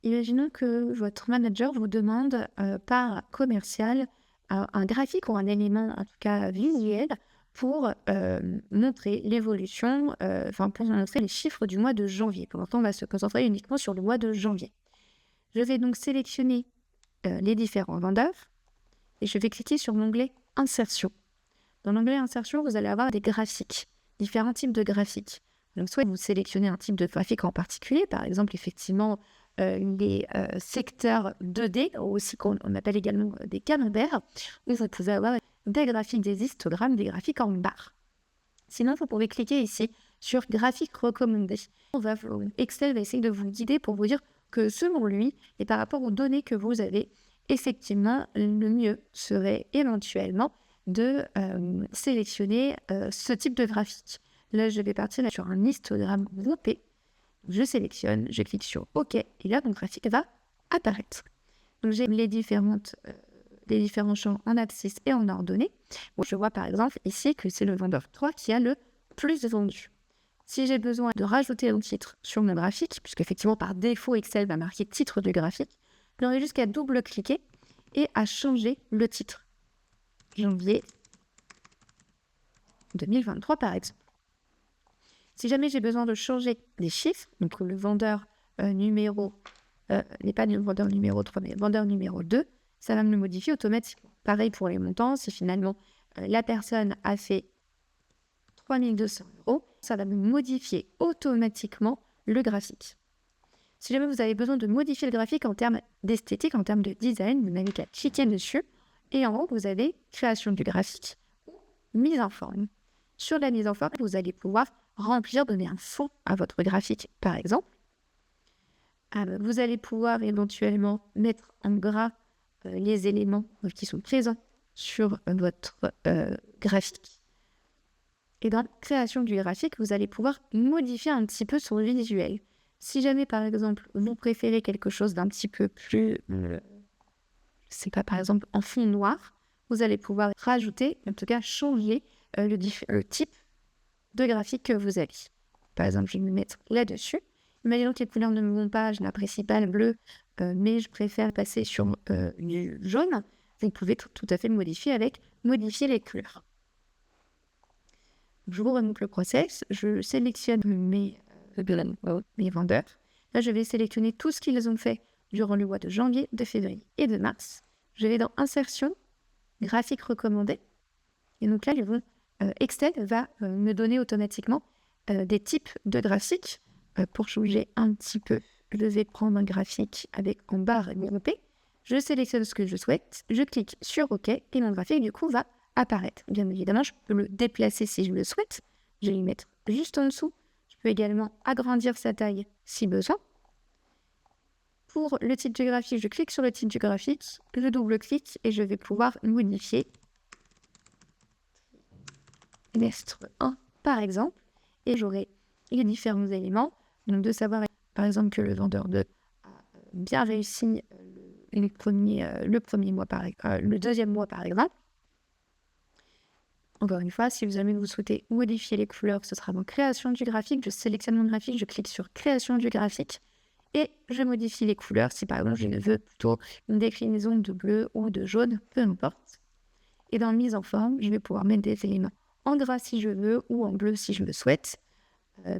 imaginons que votre manager vous demande par commercial un graphique ou un élément, en tout cas visuel, pour montrer l'évolution, pour montrer les chiffres du mois de janvier. Pour l'instant, on va se concentrer uniquement sur le mois de janvier. Je vais donc sélectionner les différents vendeurs et je vais cliquer sur l'onglet Insertion. Dans l'onglet Insertion, vous allez avoir des graphiques, différents types de graphiques. Donc, soit vous sélectionnez un type de graphique en particulier, par exemple, effectivement, les secteurs 2D, aussi qu'on appelle également des camemberts, où vous pouvez avoir des graphiques, des histogrammes, des graphiques en barre. Sinon, vous pouvez cliquer ici sur graphique recommandé. Excel va essayer de vous guider pour vous dire que selon lui, et par rapport aux données que vous avez, effectivement, le mieux serait éventuellement de sélectionner ce type de graphique. Là, je vais partir sur un histogramme groupé. Je sélectionne, je clique sur OK, et là, mon graphique va apparaître. Donc, j'ai les différents champs en abscisse et en ordonnée. Bon, je vois par exemple ici que c'est le vendeur 3 qui a le plus vendu. Si j'ai besoin de rajouter un titre sur mon graphique, puisqu'effectivement par défaut Excel va marquer titre du graphique, j'aurai juste qu'à double-cliquer et à changer le titre. Janvier 2023 par exemple. Si jamais j'ai besoin de changer les chiffres, donc le vendeur numéro n'est pas le vendeur numéro 3, mais le vendeur numéro 2, ça va me le modifier automatiquement. Pareil pour les montants, si finalement la personne a fait 3 200 €, ça va me modifier automatiquement le graphique. Si jamais vous avez besoin de modifier le graphique en termes d'esthétique, en termes de design, vous n'avez qu'à cliquer dessus et en haut, vous avez création du graphique ou mise en forme. Sur la mise en forme, vous allez pouvoir remplir, donner un fond à votre graphique, par exemple. Vous allez pouvoir éventuellement mettre en gras les éléments qui sont présents sur votre graphique. Et dans la création du graphique, vous allez pouvoir modifier un petit peu son visuel. Si jamais, par exemple, vous préférez quelque chose d'un petit peu plus, par exemple, en fond noir, vous allez pouvoir rajouter, en tout cas changer le type de graphique que vous avez. Par exemple, je vais me mettre là-dessus. Imaginons que les couleurs ne me vont pas, je n'apprécie pas le bleu, mais je préfère passer sur du jaune. Vous pouvez tout à fait le modifier avec modifier les couleurs. Je vous remonte le process, je sélectionne mes vendeurs. Là, je vais sélectionner tout ce qu'ils ont fait durant le mois de janvier, de février et de mars. Je vais dans Insertion, graphique recommandé. Et donc là, Excel va me donner automatiquement des types de graphiques. Pour changer un petit peu, je vais prendre un graphique avec en barre groupée. Je sélectionne ce que je souhaite, je clique sur OK et mon graphique du coup va apparaître. Bien évidemment, je peux le déplacer si je le souhaite. Je vais le mettre juste en dessous. Je peux également agrandir sa taille si besoin. Pour le type du graphique, je clique sur le type du graphique, je double-clique et je vais pouvoir modifier trimestre 1 par exemple. Et j'aurai les différents éléments. Donc de savoir par exemple que le vendeur 2 a bien réussi le deuxième mois par exemple. Encore une fois, si jamais vous souhaitez modifier les couleurs, ce sera dans création du graphique. Je sélectionne mon graphique, je clique sur création du graphique et je modifie les couleurs. Si par exemple je veux plutôt une déclinaison de bleu ou de jaune, peu importe. Et dans mise en forme, je vais pouvoir mettre des éléments en gras si je veux ou en bleu si je le souhaite,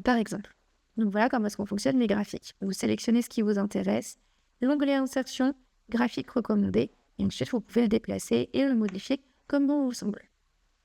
par exemple. Donc voilà comment est-ce qu'on fonctionne les graphiques. Vous sélectionnez ce qui vous intéresse, l'onglet Insertion, graphique recommandé, et ensuite vous pouvez le déplacer et le modifier comme bon vous semble.